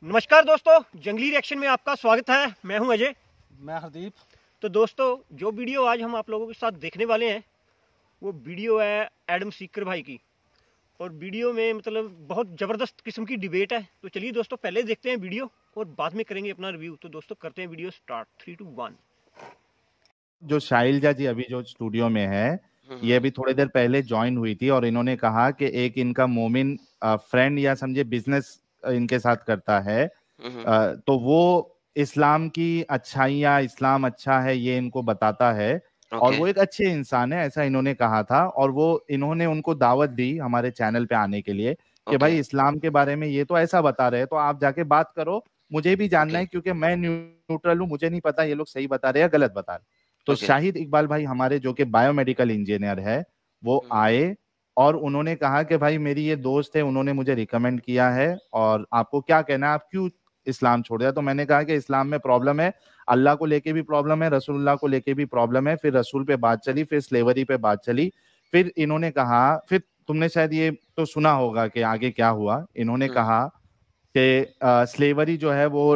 नमस्कार दोस्तों, जंगली रिएक्शन में आपका स्वागत है। मैं हूं अजय। मैं हरदीप। तो दोस्तों, जो वीडियो आज हम आप लोगों के साथ देखने वाले हैं वो वीडियो है एडम सीकर भाई की। और वीडियो में मतलब बहुत ज़बरदस्त किस्म की डिबेट है। तो चलिए दोस्तों, पहले देखते हैं वीडियो और बाद में करेंगे अपना रिव्यू। तो दोस्तों करते हैं वीडियो स्टार्ट। 3, 2, 1। जो शाइलजा जी अभी जो स्टूडियो में है, ये अभी थोड़ी देर पहले ज्वाइन हुई थी और इन्होंने कहा कि एक इनका मोमिन फ्रेंड या समझे बिजनेस इनके साथ करता है, तो वो इस्लाम की अच्छाइयाँ, इस्लाम अच्छा है ये इनको बताता है और वो एक अच्छे इंसान है, ऐसा इन्होंने कहा था। और वो इन्होंने उनको दावत दी हमारे चैनल पे आने के लिए कि भाई इस्लाम के बारे में ये तो ऐसा बता रहे हैं, तो आप जाके बात करो, मुझे भी जानना है, क्योंकि मैं न्यूट्रल हूँ, मुझे नहीं पता ये लोग सही बता रहे हैं या गलत बता रहे। तो शाहिद इकबाल भाई हमारे जो कि बायोमेडिकल इंजीनियर है, वो आए और उन्होंने कहा कि भाई मेरी ये दोस्त है, उन्होंने मुझे रिकमेंड किया है और आपको क्या कहना है, आप क्यों इस्लाम छोड़ दिया। तो मैंने कहा कि इस्लाम में प्रॉब्लम है, अल्लाह को लेके भी प्रॉब्लम है, रसूलुल्लाह को लेके भी प्रॉब्लम है। फिर रसूल पे बात चली, फिर स्लेवरी पे बात चली, फिर इन्होंने कहा, फिर तुमने शायद ये तो सुना होगा कि आगे क्या हुआ। इन्होंने कहा कि स्लेवरी जो है वो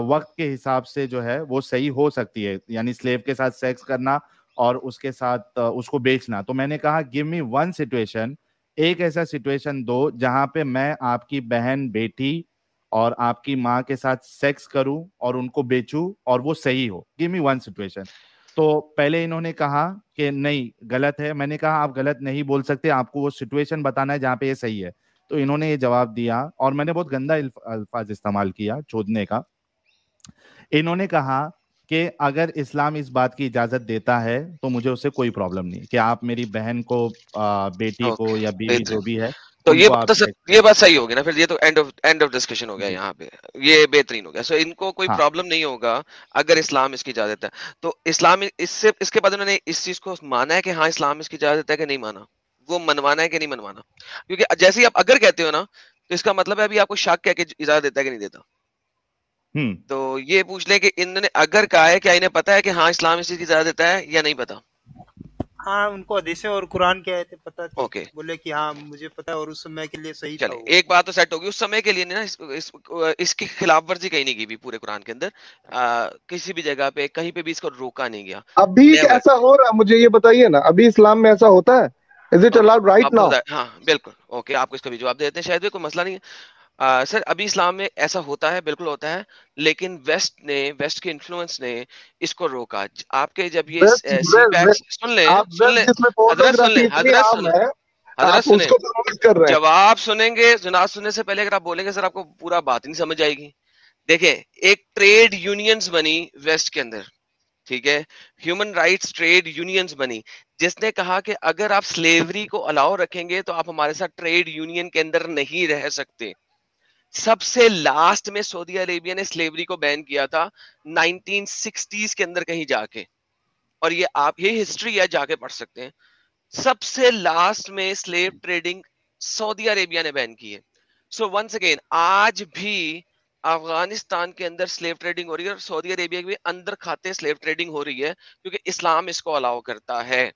वक्त के हिसाब से जो है वो सही हो सकती है, यानी स्लेव के साथ सेक्स करना और उसके साथ उसको बेचना। तो मैंने कहा गिव मी वन सिचुएशन, एक ऐसा सिचुएशन दो जहां पे मैं आपकी बहन, बेटी और आपकी माँ के साथ सेक्स करूं और उनको बेचूं और वो सही हो। Give me one situation. तो पहले इन्होंने कहा कि नहीं, गलत है। मैंने कहा आप गलत नहीं बोल सकते, आपको वो सिचुएशन बताना है जहां पे ये सही है। तो इन्होंने ये जवाब दिया और मैंने बहुत गंदा अल्फाज इस्तेमाल किया, चोदने का। इन्होंने कहा कि अगर इस्लाम इस बात की इजाजत देता है तो मुझे उससे कोई प्रॉब्लम नहीं कि आप मेरी बहन को, बेटी को या बीवी जो भी है, तो ये बात तो ये बात सही होगी ना, फिर ये तो एंड ऑफ डिस्कशन हो गया यहाँ पे, ये बेहतरीन हो गया। सो इनको कोई प्रॉब्लम नहीं होगा अगर इस्लाम इसकी इजाजत है। तो इस्लाम इसके बाद उन्होंने इस चीज को माना है कि हाँ इस्लाम इसकी इजाजत है कि नहीं माना, वो मनवाना है कि नहीं मनवाना। क्योंकि जैसे ही आप अगर कहते हो ना, तो इसका मतलब है अभी आपको शक है कि इजाजत देता है कि नहीं देता। तो ये पूछ ले कि इन्होंने अगर कहा है, क्या इन्हें पता है कि हाँ इस्लाम इस चीज की इजाजत देता है या नहीं पता? हाँ, उनको हदीसें और कुरान के आयतें पता थी। बोले कि हाँ मुझे पता है और उस समय के लिए सही था। एक बात तो सेट होगी, उस समय के लिए ना इसकी खिलाफ वर्जी कहीं नहीं की भी पूरे कुरान के अंदर। किसी भी जगह पे कहीं पे भी इसको रोका नहीं गया। अभी ऐसा हो रहा है, मुझे ये बताइए ना, अभी इस्लाम में ऐसा होता है? Is it allowed right now? हाँ बिल्कुल। ओके, आपको इसका भी जवाब दे देते हैं, शायद कोई मसला नहीं है। सर अभी इस्लाम में ऐसा होता है, बिल्कुल होता है, लेकिन वेस्ट के इन्फ्लुएंस ने इसको रोका। आपके जब ये सुन ले जवाब सुनेंगे, जनाब सुनने से पहले अगर आप बोलेंगे सर आपको पूरा बात नहीं समझ आएगी। देखिए, एक ट्रेड यूनियंस बनी वेस्ट के अंदर, ठीक है, ह्यूमन राइट्स ट्रेड यूनियंस बनी, जिसने कहा कि अगर आप स्लेवरी को अलाउ रखेंगे तो आप हमारे साथ ट्रेड यूनियन के अंदर नहीं रह सकते। सबसे लास्ट में सऊदी अरेबिया ने स्लेवरी को बैन किया था 1960s के अंदर कहीं जाके, और ये आप ये हिस्ट्री है, जाके पढ़ सकते हैं। सबसे लास्ट में स्लेव ट्रेडिंग सऊदी अरेबिया ने बैन की है। सो वंस अगेन, आज भी अफगानिस्तान के अंदर स्लेव ट्रेडिंग हो रही है और सऊदी अरेबिया के भी अंदर खाते स्लेव ट्रेडिंग हो रही है, क्योंकि इस्लाम इसको अलाउ करता है।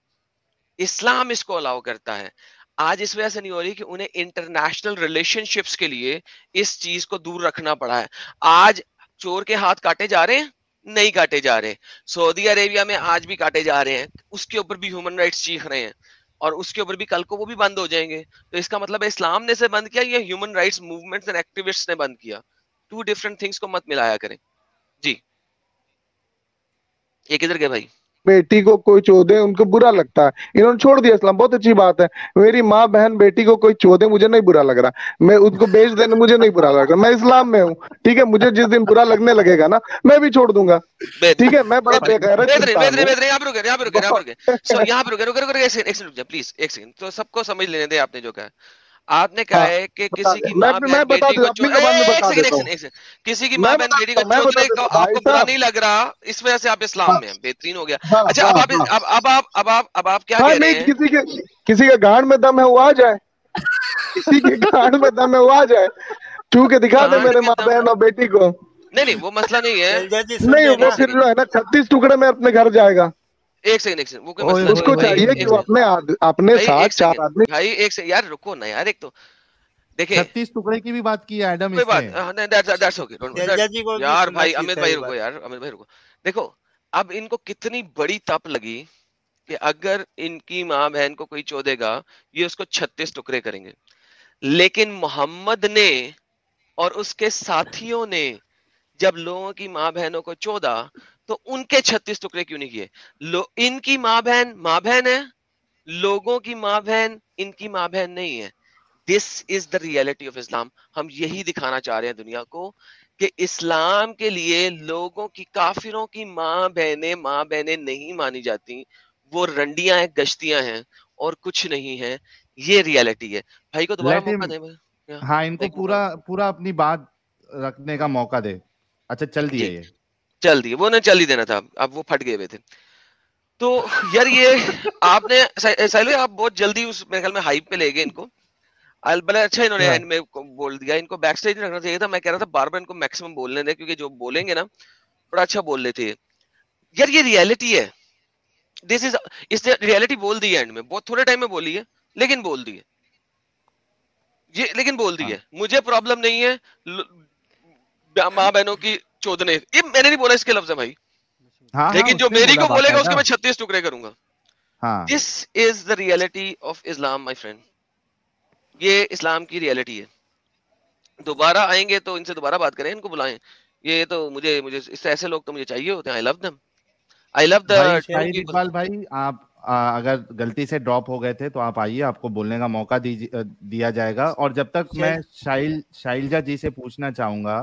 इस्लाम इसको अलाउ करता है। आज इस वजह से नहीं हो रही कि उन्हें इंटरनेशनल रिलेशनशिप्स के लिए इस चीज को दूर रखना पड़ा है। आज चोर के हाथ काटे जा रहे हैं? नहीं काटे जा रहे। सऊदी अरेबिया में आज भी काटे जा रहे हैं, उसके ऊपर भी ह्यूमन राइट्स चीख रहे हैं और उसके ऊपर भी कल को वो भी बंद हो जाएंगे। तो इसका मतलब है इस्लाम ने से बंद किया या human rights movements and activists ने बंद किया? टू डिफरेंट थिंग्स को मत मिलाया करें जी। ये किधर गए भाई? बेटी को कोई चोदे उनको बुरा लगता है, इन्होंने छोड़ दिया इस्लाम, बहुत अच्छी बात है। मेरी माँ बहन बेटी को कोई चोदे मुझे नहीं बुरा लग रहा, मैं उसको बेच देने मुझे नहीं बुरा लग रहा, मैं इस्लाम में हूँ, ठीक है। मुझे जिस दिन बुरा लगने लगेगा ना, मैं भी छोड़ दूंगा, ठीक है। मैं बड़ा बेगैरत प्लीज एक सेकंड, तो सबको समझ लेने दे। आपने जो कहा, आपने कहा है कि किसी की माँ बहन बेटी को किसी की माँ बहन बेटी को चोदने का आपको बुरा नहीं लग रहा, इस वजह से आप इस्लाम में हैं। बेहतरीन हो गया। अच्छा, अब आप क्या कह रहे हैं? किसी के गांड में दम है वो आ जाए, किसी के गांड में दम है वो आ जाए, छू के दिखा दे मेरे माँ बहन और बेटी को। नहीं, वो मसला नहीं है। नहीं, वो फिर जो है ना 36 टुकड़े में अपने घर जाएगा। एक सेकंड, वो कोई मसला उसको चाहिए कि वो अपने साथ 4 आदमी। भाई एक से यार रुको ना यार, एक तो देखिए 36 टुकड़े की भी बात की है एडम कोई बात इसने। दैट्स ओके यार भाई, अमित भाई रुको यार, अमित भाई रुको। देखो अब इनको कितनी बड़ी तप लगी कि अगर इनकी माँ बहन को कोई चोदेगा ये उसको 36 टुकड़े करेंगे। लेकिन मोहम्मद ने और उसके साथियों ने जब लोगों की माँ बहनों को चोदा तो उनके 36 टुकड़े क्यों नहीं किए? इनकी माँ बहन है, लोगों की माँ बहन इनकी माँ बहन नहीं है। This is the reality of Islam. हम यही दिखाना चाह रहे हैं दुनिया को कि इस्लाम के लिए लोगों की, काफिरों की माँ बहनें नहीं मानी जाती, वो रंडियां हैं, गश्तियां हैं और कुछ नहीं है। ये रियलिटी है। भाई को दोबारा लेट मौका हिम, दे। हाँ इनको पूरा पूरा अपनी बात रखने का मौका दे। अच्छा चल दिए ये, चल दिए, वो ने चल ही देना था, अब वो फट गए हुए थे। तो यार ये आपने साहिल आप बहुत जल्दी उस मेरे ख्याल में हाइप पे ले गए इनको। बड़ा अच्छा इन्होंने एंड में बोल दिया। इनको बैक स्टेज रखना चाहिए था। मैं कह रहा था बार बार इनको मैक्सिमम बोलने दे, क्योंकि जो बोलेंगे ना बड़ा अच्छा बोल लेते हैं यार। ये रियलिटी है, दिस इज, इसने रियलिटी बोल दी है एंड में, बहुत थोड़े टाइम में बोली है लेकिन बोल दी है ये, लेकिन बोल दी है। मुझे प्रॉब्लम नहीं है माँ बहनों की चोदने, ये मैंने नहीं बोला इसके लफ्ज है भाई। हाँ, लेकिन जो मेरी को बोलेगा उसके मैं 36 टुकड़े करूंगा। This is the reality of Islam my friend. ये इस्लाम की रियलिटी है। दोबारा आएंगे तो इनसे दोबारा बात करें, इनको बुलाएं। ये तो मुझे इससे ऐसे लोग तो मुझे चाहिए होते हैं। I love them, I love the. Iqbal भाई आप अगर गलती से ड्रॉप हो गए थे तो आप आइए, आपको बोलने का मौका दिया जाएगा। और जब तक मैं शैलजा जी से पूछना चाहूंगा,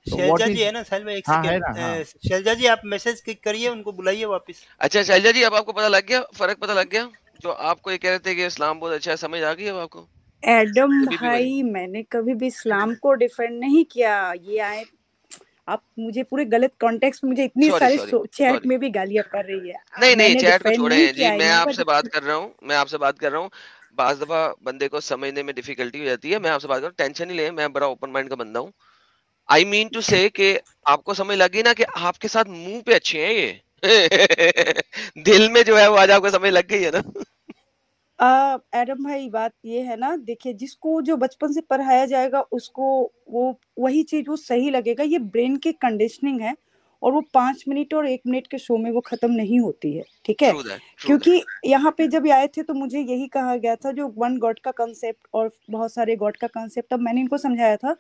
शैलजा जी है ना साहिल भाई, एक सेकंड। शैलजा जी आप मैसेज करिए, उनको बुलाइए वापस। अच्छा शैलजा जी, अब आपको पता लग गया, फर्क पता लग गया? जो आपको ये कह रहे थे कि इस्लाम बहुत अच्छा है, समझ आ गई अब आपको? एडम भाई मैंने कभी भी इस्लाम को डिफेंड नहीं किया। ये आए आप मुझे पूरे गलत कॉन्टेक्स्ट में, मुझे इतनी सारी चैट में भी गालियां कर रही है। नहीं चैट को छोड़े जी, मैं आपसे बात कर रहा हूँ। बाज दफा बंदे को समझने में डिफिकल्टी हो जाती है। मैं आपसे बात कर रहा हूँ, टेंशन नहीं ले, मैं बड़ा ओपन माइंड का बंदा हूँ। आई मीन टू से कि आपको समझ लगी ना कि आपके साथ मुंह पे अच्छे हैं ये दिल में जो है वो आज आपको समझ लग गई है ना। एडम भाई बात ये है ना, देखिए जिसको जो बचपन से पढ़ाया जाएगा उसको वो वही चीज वो सही लगेगा। ये ब्रेन की कंडीशनिंग है और वो 5 मिनट और 1 मिनट के शो में वो खत्म नहीं होती है, ठीक है? क्योंकि यहाँ पे जब आए थे तो मुझे यही कहा गया था, जो वन गॉड का कंसेप्ट और बहुत सारे गॉड का कंसेप्ट, तब मैंने इनको समझाया था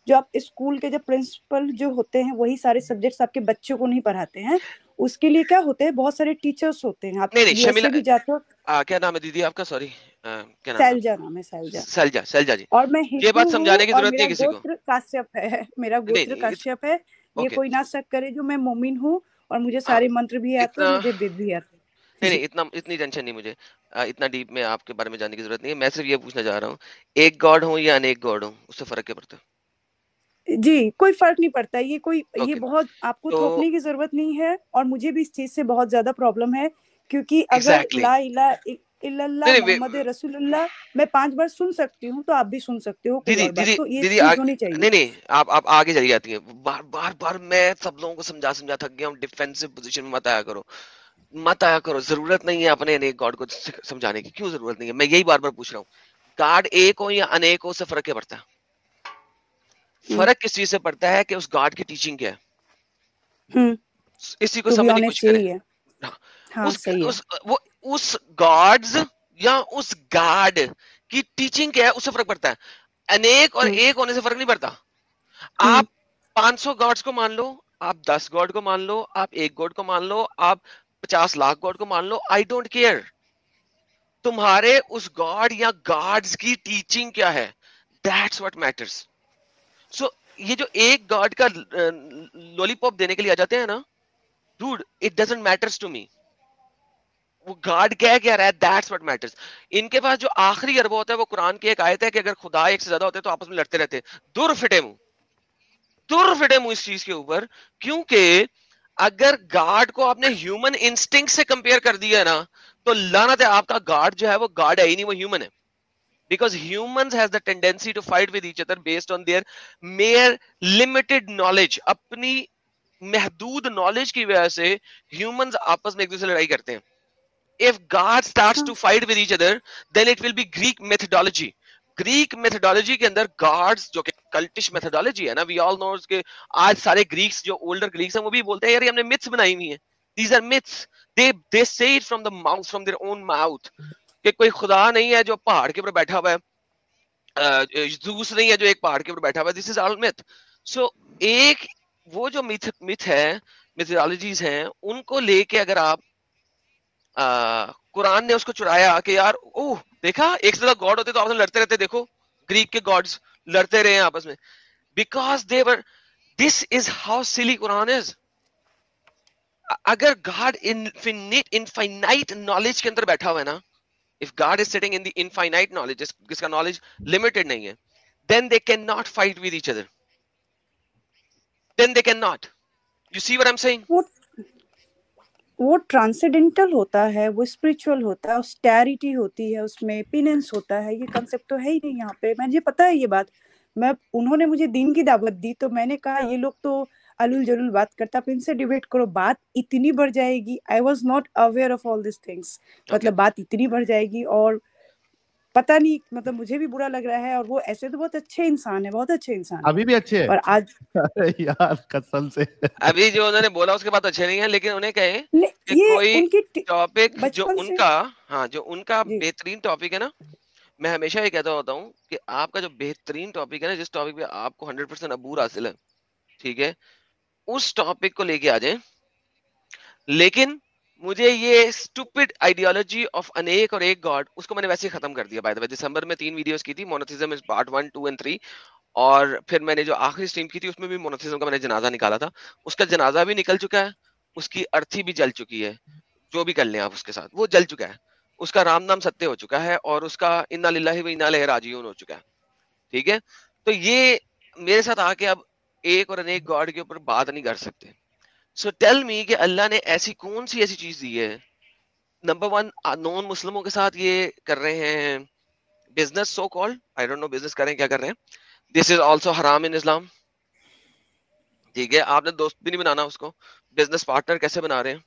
जो आप स्कूल के जब प्रिंसिपल जो होते हैं वही सारे सब्जेक्ट्स आपके बच्चों को नहीं पढ़ाते हैं। उसके लिए क्या होते हैं, बहुत सारे टीचर्स होते हैं। आप यूएसए भी जाते हो। क्या नाम है दीदी आपका? सॉरी क्या नाम? सैलजा नाम है, सैलजा जी। और मैं ये बात समझाने की जरूरत नहीं किसी को। गोत्र काश्यप है, मेरा गोत्र काश्यप है। ये कोई ना शक करे जो मैं मोमिन हूँ और मुझे सारे मंत्र भी आते हैं, मुझे वेद भी आते हैं। नहीं इतनी टेंशन नहीं मुझे, इतना डीप में आपके बारे में जानने की जरूरत नहीं है। मैं सिर्फ ये पूछना चाह रहा हूँ, एक गॉड हो या अनेक गॉड हो, उससे फर्क क्या पड़ता है? जी कोई फर्क नहीं पड़ता। ये कोई ये बहुत आपको थोपने की जरूरत नहीं है। और मुझे भी इस चीज से बहुत ज्यादा प्रॉब्लम है, क्योंकि अगर ला इलाहा इल्लल्लाह मोहम्मद रसूलुल्लाह मैं 5 बार सुन सकती हूँ तो आप भी सुन सकते हो। दीदी तो ये चीज होनी चाहिए। नहीं आप आगे चली जाती हैं बार मैं सब लोगों को समझा थक गया हूँ। डिफेंसिव पोजीशन में मत आया करो। जरूरत नहीं है अपने अनेक गॉड को समझाने की। क्यों जरूरत नहीं है? मैं यही बार पूछ रहा हूँ, गॉड एक हो या अनेक हो, उससे फर्क क्या पड़ता है? फर्क किस चीज से पड़ता है कि उस गॉड की टीचिंग क्या है। इसी को समझने की कोशिश करें। उस गॉड्स या उस गॉड की टीचिंग क्या है, उससे फर्क पड़ता है। अनेक और एक होने से फर्क नहीं पड़ता। आप 500 गॉड्स को मान लो, आप 10 गॉड को मान लो, आप 1 गॉड को मान लो, आप 50 लाख गॉड को मान लो, आई डोंट केयर। तुम्हारे उस गॉड या गॉड्स की टीचिंग क्या है, दैट्स व्हाट मैटर्स। सो ये जो एक गॉड का लॉलीपॉप देने के लिए आ जाते हैं ना, dude it doesn't matters to me. वो गॉड क्या रहा है, दैट्स व्हाट मैटर्स। इनके पास जो आखिरी अरबा होता है वो कुरान की एक आयत है कि अगर खुदा एक से ज्यादा होते तो आपस में लड़ते रहते। दूर फिटे मुंह इस चीज के ऊपर, क्योंकि अगर गॉड को आपने ह्यूमन इंस्टिंक्ट से कंपेयर कर दिया ना तो लानत है, आपका गॉड जो है वो गॉड है ही नहीं, वो ह्यूमन है। Because humans has the tendency to fight with each other based on their mere limited knowledge. अपनी महदूद नॉलेज की वजह से humans आपस में एक दूसरे से लड़ाई करते हैं। If God starts to fight with each other, then it will be Greek methodology. Greek methodology के अंदर गॉड्स, जो कि कल्टिश मेथोडोलॉजी है ना, वी ऑल नो कि आज सारे ग्रीक्स, जो ओल्डर ग्रीक्स हैं, वो भी बोलते हैं यार ये हमने मिथ्स बनाई हुई हैं, दीज आर मिथ्स, दे से it from the mouth, from their own mouth, कि कोई खुदा नहीं है जो पहाड़ के ऊपर बैठा हुआ है, ज़ूस नहीं है जो एक पहाड़ के ऊपर बैठा हुआ है, दिस इज ऑल मिथ। सो एक वो जो मिथ है, मिथोलॉजीज हैं, उनको लेके अगर आप कुरान ने उसको चुराया कि यार ओह देखा एक से ज्यादा गॉड होते तो आपस में लड़ते रहते, देखो ग्रीक के गॉड्स लड़ते रहे आपस में, because they were, this is how silly Quran is. अगर गॉड इनफाइनाइट नॉलेज के अंदर बैठा हुआ है ना, if God is sitting in the infinite knowledge, जिसका नॉलेज लिमिटेड नहीं है, then they can not fight with each other, then they can not, you see what I am saying. वो ट्रांसेंडेंटल होता है, वो स्पिरिचुअल होता है, ऑस्टेरिटी होती है उसमें, पिनेंस होता है, ये कंसेप्ट तो है ही नहीं यहाँ पे। मुझे पता है ये बात, मैं उन्होंने मुझे दीन की दावत दी तो मैंने कहा ये लोग तो अलुल जलुल बात करता, आप इनसे डिबेट करो, बात इतनी बढ़ जाएगी। I was not aware of all this things, मतलब बात इतनी बढ़ जाएगी और पता नहीं, मतलब मुझे भी बुरा लग रहा है। और वो ऐसे तो बहुत अच्छे इंसान है, बहुत अच्छे इंसान अभी भी अच्छे है, और आज यार कसम से अभी जो उन्होंने बोला उसके बाद अच्छे नहीं है, लेकिन उन्हें कहे कि ये कोई उनकी टॉपिक जो बचपन से उनका, हाँ जो उनका जी बेहतरीन टॉपिक है ना, मैं हमेशा ये कहता होता हूँ कि आपका जो बेहतरीन टॉपिक है ना, जिस टॉपिक पे आपको 100% अबूर हासिल है, ठीक है, उस टॉपिक को लेके आ जाए। लेकिन मुझे ये स्टूपिड आइडियोलॉजी ऑफ अनेक और एक गॉड, उसको मैंने वैसे ही खत्म कर दिया। बाय द वे दिसंबर में 3 वीडियोस की थी, मोनोथिज्म इज पार्ट 1, 2 एंड 3, और फिर मैंने जो आखिरी स्ट्रीम की थी उसमें भी मोनोथिज्म का मैंने जनाजा निकाला था। उसका जनाजा भी निकल चुका है, उसकी अर्थी भी जल चुकी है, जो भी कर लें आप उसके साथ, वो जल चुका है, उसका राम नाम सत्य हो चुका है, और उसका इन्ना लिल्लाहि व इन्ना इलैहि राजिऊन हो चुका है, ठीक है। तो ये मेरे साथ आके अब एक और अनेक गॉड के ऊपर बात नहीं कर सकते। सो टेल मी कि अल्लाह ने ऐसी कौन सी ऐसी चीज दी है। नंबर 1, नॉन मुस्लिमों के साथ ये कर रहे हैं business, so called, I don't know business करें क्या कर रहे हैं, दिस इज आल्सो हराम इन इस्लाम, ठीक है। आपने दोस्त भी नहीं बनाना उसको, बिजनेस पार्टनर कैसे बना रहे हैं,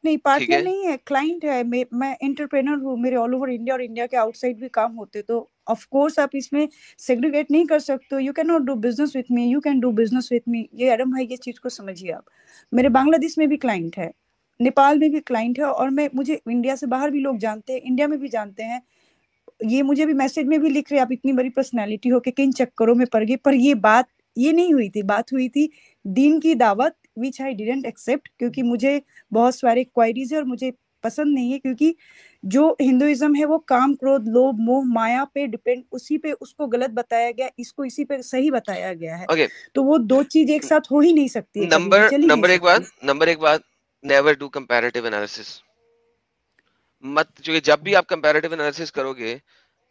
नहीं, ठीक पार्टनर है। नहीं है, क्लाइंट है। मैं एंटरप्रेन्योर हूँ, मेरे ऑल ओवर इंडिया और इंडिया के आउटसाइड भी काम होते, तो ऑफ कोर्स आप इसमें सेग्रीगेट नहीं कर सकते। You can not do business with me, you can do business with me. ये एडम भाई ये चीज को समझिए आप। मेरे बांग्लादेश में भी क्लाइंट है, नेपाल में भी क्लाइंट है, और मुझे इंडिया से बाहर भी लोग जानते हैं, इंडिया में भी जानते हैं। ये मुझे भी मैसेज में भी लिख रहे, आप इतनी बड़ी पर्सनैलिटी हो के किन चक्करों में पड़ गए। पर ये बात ये नहीं हुई थी, बात हुई थी दीन की दावत, विच आई डिडंट एक्सेप्ट, क्योंकि मुझे बहुत सारे क्वायरीज है और मुझे पसंद नहीं है, क्योंकि जो हिंदुइज्म है वो काम क्रोध लोभ मोह माया पे डिपेंड, उसी पे उसको गलत बताया गया, इसको इसी पे सही बताया गया है। okay. तो वो दो चीज एक साथ हो ही नहीं सकती है, कभी भी चल ही नहीं सकती। नंबर एक बात, नेवर डू कंपैरेटिव एनालिसिस मत, क्योंकि जब भी आप कंपैरेटिव एनालिसिस करोगे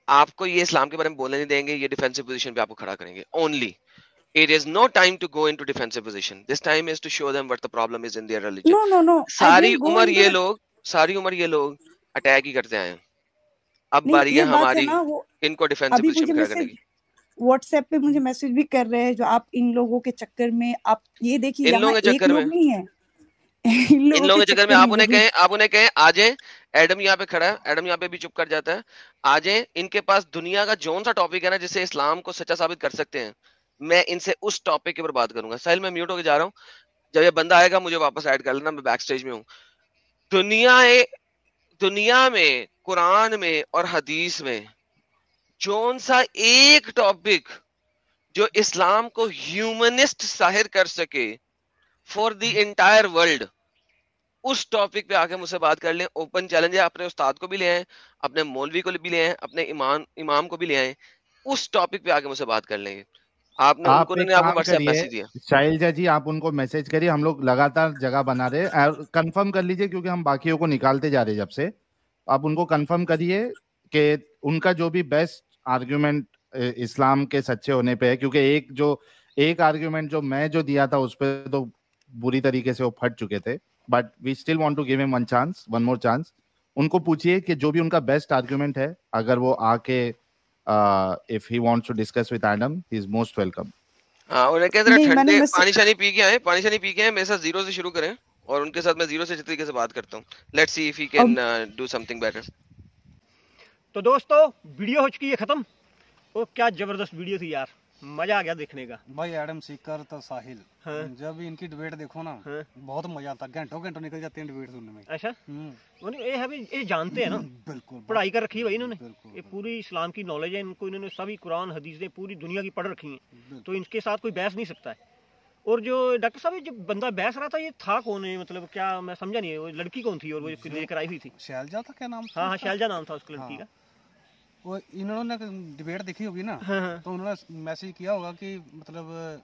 आपको ये इस्लाम के बारे में बोलने नहीं देंगे, ये डिफेंसिव पोजीशन पे आपको खड़ा करेंगे only. It is no time to go into defensive position. This time is to show them what the problem is in their religion. No. सारी उम्र ये लोग अटैक ही करते आए हैं। अब बारी है हमारी इनको डिफेंसिव पोजीशन में खड़ा करने की। व्हाट्सएप पे मुझे मैसेज भी कर रहे हैं जो आप इन लोगों के चक्कर में, आप ये देखिए यहाँ एक लोग नहीं है, इन लोगों के चक्कर में आप उन्हें कहें आ जाए, एडम यहाँ पे खड़ा है, एडम यहाँ पे भी चुप कर जाता है, आ जाए, इनके पास दुनिया का जोन सा टॉपिक है ना जिससे इस्लाम को सच्चा साबित कर सकते हैं, मैं इनसे उस टॉपिक के ऊपर बात करूंगा। साहिल मैं म्यूट होके जा रहा हूँ, जब ये बंदा आएगा मुझे वापस ऐड कर लेना, मैं बैक स्टेज में हूँ। दुनिया में कुरान में और हदीस में जोन सा एक टॉपिक जो इस्लाम को ह्यूमनिस्ट जाहिर कर सके फॉर द एंटायर वर्ल्ड, उस टॉपिक पे आके मुझसे बात कर लें। ओपन चैलेंज है, अपने उस्ताद को भी ले आए, अपने मौलवी को भी ले आए, अपने इमाम को भी ले आए, उस टॉपिक पे आके मुझसे बात कर लेंगे। आपको व्हाट्सएप मैसेज दिया, शाइलजा जी आप उनको मैसेज करिए, हम लोग लगातार जगह बना रहे हैं, कंफर्म कर लीजिए क्योंकि हम बाकियों को निकालते जा रहे हैं जब से। आप उनको कंफर्म करिए कि उनका जो भी बेस्ट आर्ग्यूमेंट इस्लाम के सच्चे होने पे है, क्योंकि एक आर्ग्यूमेंट जो मैं जो दिया था उस पर तो बुरी तरीके से वो फट चुके थे, but we still want to give him one more chance. उनको पूछिए कि जो भी उनका बेस्ट आर्ग्यूमेंट है, अगर वो आके if he wants to discuss with Adam, he is most welcome. हाँ, उन्हें कह रहे ठंडे पानी शानी पी के आए, मेरे साथ जीरो से शुरू करें और उनके साथ मैं जीरो से जिस तरीके से बात करता हूँ। Let's see if he can do something better. तो दोस्तों वीडियो हो चुकी है खत्म, वो क्या जबरदस्त वीडियो थी यार, मजा आ गया देखने का। भाई एडम सीकर तो साहिल, हाँ। जब इनकी डिबेट देखो ना, हाँ। बहुत मजा आता है, घंटों घंटों निकल जाते हैं डिबेट सुनने में। अच्छा, ये है भी, ये जानते हैं ना, बिल्कुल पढ़ाई कर रखी है भाई इन्होंने, बिल्कुल ये पूरी इस्लाम की नॉलेज है इनको, इन्होंने सभी कुरान हदीसें पूरी दुनिया की पढ़ रखी हैं, तो इनके साथ कोई बहस नहीं सकता है। और जो डॉक्टर साहब जो बंदा बहस रहा था ये था कौन है, मतलब क्या मैं समझा नहीं, वो लड़की कौन थी और वो लेकर आई हुई थी? शैलजा था क्या नाम? हाँ हाँ, शैलजा नाम था उस लड़की का। वो इन्होंने डिबेट देखी होगी ना, हाँ। तो उन्होंने मैसेज किया होगा कि मतलब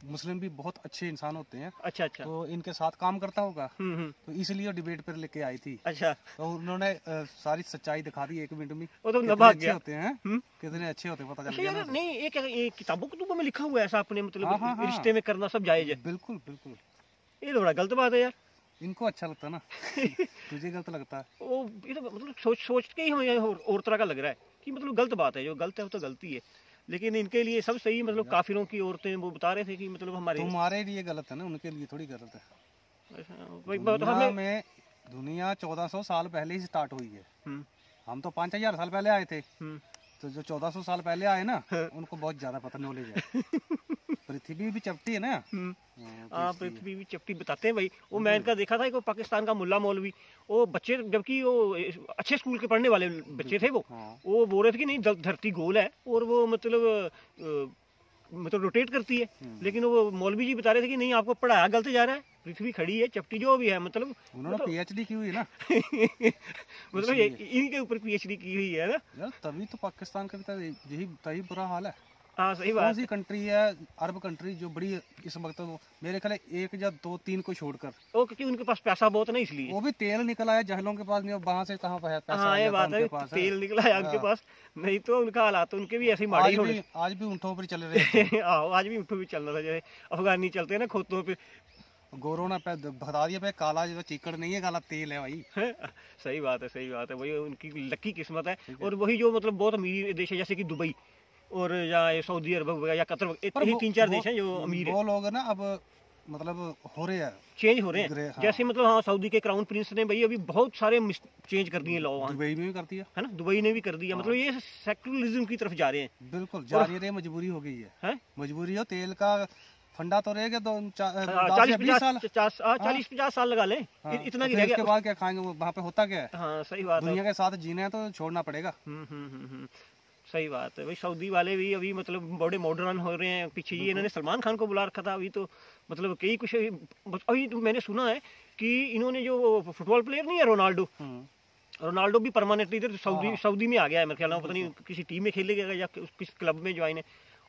मुस्लिम भी बहुत अच्छे इंसान होते हैं। अच्छा अच्छा। तो इनके साथ काम करता होगा, तो इसलिए डिबेट पर लेके आई थी। अच्छा। तो उन्होंने सारी सच्चाई दिखा दी 1 मिनट में। वो तो कितने अच्छे गया। होते हैं, कितने अच्छे होते हैं, पता चल गया ना। नहीं, एक किताबों में लिखा हुआ है ऐसा अपने, मतलब हाँ। रिश्ते में करना सब जायज है। बिल्कुल बिल्कुल, ये तो बड़ा गलत बात है यार। इनको अच्छा लगता है ना, तुझे गलत लगता है। वो ये तो मतलब सोच के ही हमें और तरह का लग रहा है कि मतलब गलत बात है, जो गलत है वो तो गलती है, लेकिन इनके लिए सब सही। मतलब काफिरों की औरतें वो बता रहे थे कि मतलब हमारे तुम्हारे लिए गलत है ना, उनके लिए थोड़ी गलत है। दुनिया में दुनिया 1400 साल पहले ही स्टार्ट हुई है। हम तो 5000 साल पहले आए थे, तो जो 1400 साल पहले आए ना, उनको बहुत ज्यादा पता नॉलेज है। पृथ्वी भी चपटी है ना। हाँ, पृथ्वी भी चपटी बताते हैं भाई। वो मैं इनका देखा था, पाकिस्तान का मुल्ला मौलवी, वो बच्चे, जबकि वो अच्छे स्कूल के पढ़ने वाले बच्चे थे, वो बोल रहे थे कि नहीं धरती गोल है और वो मतलब रोटेट करती है, लेकिन वो मौलवी जी बता रहे थे कि नहीं, आपको पढ़ाया गलत जा रहा है, पृथ्वी खड़ी है, चपटी जो भी है, मतलब उन्होंने पीएचडी की हुई है ना। मतलब इनके ऊपर पीएचडी की हुई है ना यार, तभी तो पाकिस्तान का भी यही तभी बुरा हाल है। हाँ सही बात। कौन सी कंट्री है, अरब कंट्री जो बड़ी इस वक्त, मेरे ख्याल 1 या 2 3 को छोड़कर, वो क्योंकि उनके पास पैसा बहुत है ना, इसलिए वो भी तेल निकला है, जहलों के पास नहीं, वहां से कहाँ पे पैसा। हाँ ये बात है, तेल निकला है उनके पास, नहीं तो उनका हालात उनके भी ऐसे माड़े ही। आज भी ऊँटों पर चल रहे हैं। आज भी ऊँटों पर चल रहा था, जैसे अफगानी चलते हैं ना खोतों पे। गोरों ने बता दिया पे काला जो चिकड़ नहीं है, काला तेल है भाई। सही बात है, सही बात है, वही उनकी लकी किस्मत है। और वही जो मतलब बहुत अमीर देश है, जैसे कि दुबई और या सऊदी अरब या कतर, यही 3-4 देश हैं जो अमीर है। वो लोग ना अब मतलब हो रहे हैं, चेंज हो रहे हैं। हाँ। जैसे मतलब हाँ, सऊदी के क्राउन प्रिंस ने भाई अभी बहुत सारे चेंज कर दिए लॉ, दुबई में भी कर दिया है ना, दुबई ने भी कर दिया। मतलब ये सेक्युलरिज्म की तरफ जा रहे हैं। बिल्कुल जा रही है, मजबूरी हो गई है। मजबूरी हो, तेल का फंडा तो रहेगा 40-50 साल लगा ले, इतना की रहेगा। उसके बाद क्या खाएंगे, वहाँ पे होता क्या है। हाँ सही बात है, दुनिया के साथ जीना है तो छोड़ना पड़ेगा। सही बात है भाई। सऊदी वाले भी अभी मतलब बड़े मॉडर्न हो रहे हैं। पीछे ये इन्होंने सलमान खान को बुला रखा था, अभी तो मतलब कई कुछ अभी तो मैंने सुना है कि इन्होंने जो फुटबॉल प्लेयर नहीं है रोनाल्डो भी परमानेंटली इधर सऊदी में आ गया है मेरे ख्याल में, पता नहीं किसी टीम में खेलेगा या किस क्लब में ज्वाइन है।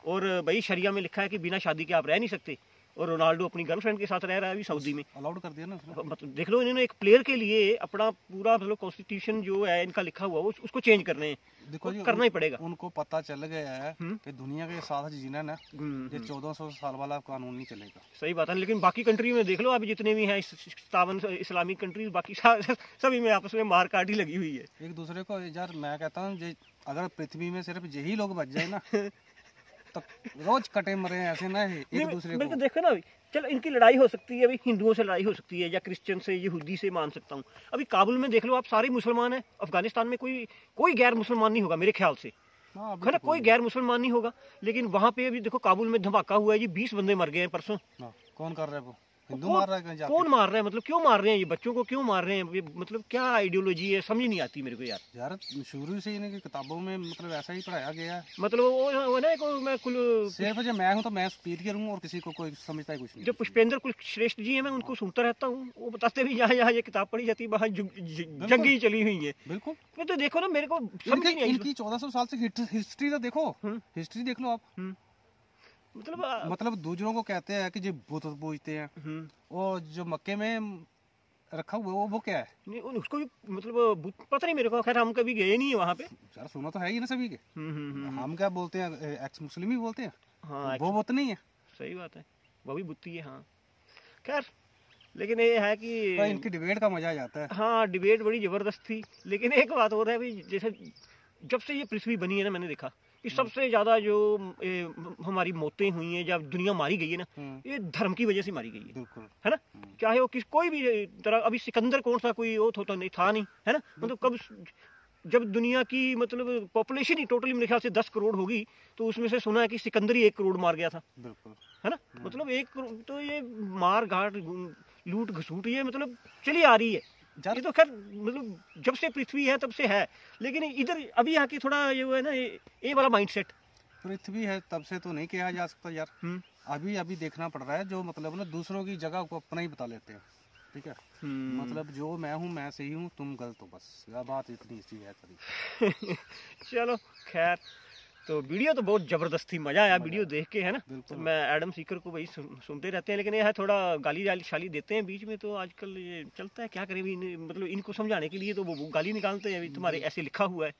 और भाई शरिया में लिखा है कि बिना शादी के आप रह नहीं सकते, और रोनाल्डो अपनी गर्लफ्रेंड के साथ रह रहा है अभी सऊदी में, अलाउड कर दिया ना। मतलब देख लो, इन्होंने एक प्लेयर के लिए अपना पूरा मतलब कॉन्स्टिट्यूशन जो है इनका लिखा हुआ वो उसको चेंज करने हैं। देखो करना ही पड़ेगा। उनको पता चल गया है कि दुनिया के साथ जीना ना, ये 1400 साल वाला कानून नहीं चलेगा। सही बात है, लेकिन बाकी कंट्री में देख लो अभी जितने भी हैं 57 इस्लामिक कंट्रीज, बाकी सभी में आपस में मार काट ही लगी हुई है एक दूसरे को। यार मैं कहता हूँ अगर पृथ्वी में सिर्फ यही लोग बच जाए ना, तो रोज कटे मरे ऐसे ना एक दूसरे को। देखो ना, चलो इनकी लड़ाई हो सकती है, अभी हिंदुओं से लड़ाई हो सकती है या क्रिश्चियन से, यहूदी से मान सकता हूँ। अभी काबुल में देख लो आप, सारे मुसलमान हैं। अफगानिस्तान में कोई गैर मुसलमान नहीं होगा मेरे ख्याल से, है ना, कोई गैर मुसलमान नहीं होगा। लेकिन वहाँ पे अभी देखो काबुल में धमाका हुआ है जी, 20 बंदे मर गए हैं परसों। कौन कर रहा है वो? हिंदू मार रहा है? कौन मार रहा है, मतलब क्यों मार रहे हैं ये बच्चों को, क्यों मार रहे हैं ये, मतलब क्या आइडियोलॉजी है, समझ नहीं आती मेरे को यार। शुरू से इनकी किताबों में मतलब ऐसा ही पढ़ाया गया है। मतलब वो ना मैं सिर्फ जो मैं हूँ तो मैं स्पीड करूँ और किसी को कोई समझता है कुछ नहीं। जो पुष्पेंद्र कुलश्रेष्ठ जी हैं, मैं उनको सुनता रहता हूँ, वो बताते भी यहाँ ये किताब पढ़ी जाती है, वहाँ जंगी चली हुई है। बिल्कुल, तो देखो ना, मेरे को समझ नहीं आई। इनकी 1400 साल से हिस्ट्री तो देखो, हिस्ट्री देख लो आप। मतलब दूसरों को कहते हैं कि जो बुत पूजते हैं, और जो मक्के में रखा हुआ वो क्या है? नहीं, उसको भी मतलब पता नहीं मेरे को, खैर हम कभी गए नहीं है वहाँ पे। यार सुना तो है ही ना सभी के। हम क्या बोलते हैं, एक्स मुस्लिम ही बोलते हैं। हाँ, वो बुत नहीं है। सही बात है, वो भी बुत्ती है। हाँ खैर, लेकिन ये है कि इनकी डिबेट का मजा आ जाता है। हाँ, डिबेट बड़ी जबरदस्त थी। लेकिन एक बात और है भाई, जैसे जब से ये पृथ्वी बनी है ना, मैंने देखा कि सबसे ज्यादा जो हमारी मौतें हुई हैं, जब दुनिया मारी गई है ना, ये धर्म की वजह से मारी गई है ना। चाहे वो कोई भी तरह, अभी सिकंदर कौन सा कोई वो था नहीं, है ना, मतलब कब जब दुनिया की मतलब पॉपुलेशन ही टोटली मेरे ख्याल से 10 करोड़ होगी, तो उसमें से सुना है कि सिकंदर ही 1 करोड़ मार गया था, बिल्कुल है ना। मतलब 1 करोड़, तो ये मार घाट लूट घसूट ये मतलब चली आ रही है। ये तो खैर मतलब जब से पृथ्वी है तब से है, लेकिन इधर अभी यहाँ की थोड़ा ये है ना, ये वाला माइंडसेट। पृथ्वी है तब से तो नहीं किया जा सकता यार, अभी देखना पड़ रहा है। जो मतलब ना दूसरों की जगह को अपना ही बता लेते हैं, ठीक है। मतलब जो मैं हूँ मैं सही हूँ, तुम गलत हो, बस यह बात इतनी सी है थोड़ी। चलो खैर, तो वीडियो तो बहुत जबरदस्त थी, मजा आया वीडियो देख के, है ना। तो मैं एडम सीकर को वही सुनते रहते हैं, लेकिन यह है थोड़ा गाली शाली देते हैं बीच में, तो आजकल ये चलता है, क्या करें मतलब इनको समझाने के लिए तो वो गाली निकालते हैं, अभी तुम्हारे ऐसे लिखा हुआ है।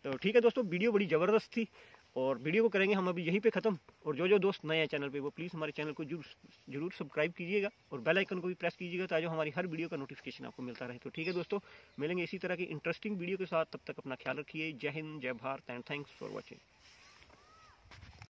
तो ठीक है दोस्तों, वीडियो बड़ी जबरदस्त थी और वीडियो को करेंगे हम अभी यहीं पे ख़त्म। और जो दोस्त नए हैं चैनल पे, वो प्लीज़ हमारे चैनल को जरूर सब्सक्राइब कीजिएगा और बेल आइकन को भी प्रेस कीजिएगा, ताकि हमारी हर वीडियो का नोटिफिकेशन आपको मिलता रहे। तो ठीक है दोस्तों, मिलेंगे इसी तरह की इंटरेस्टिंग वीडियो के साथ, तब तक अपना ख्याल रखिए। जय हिंद, जय Bharat and thanks for watching.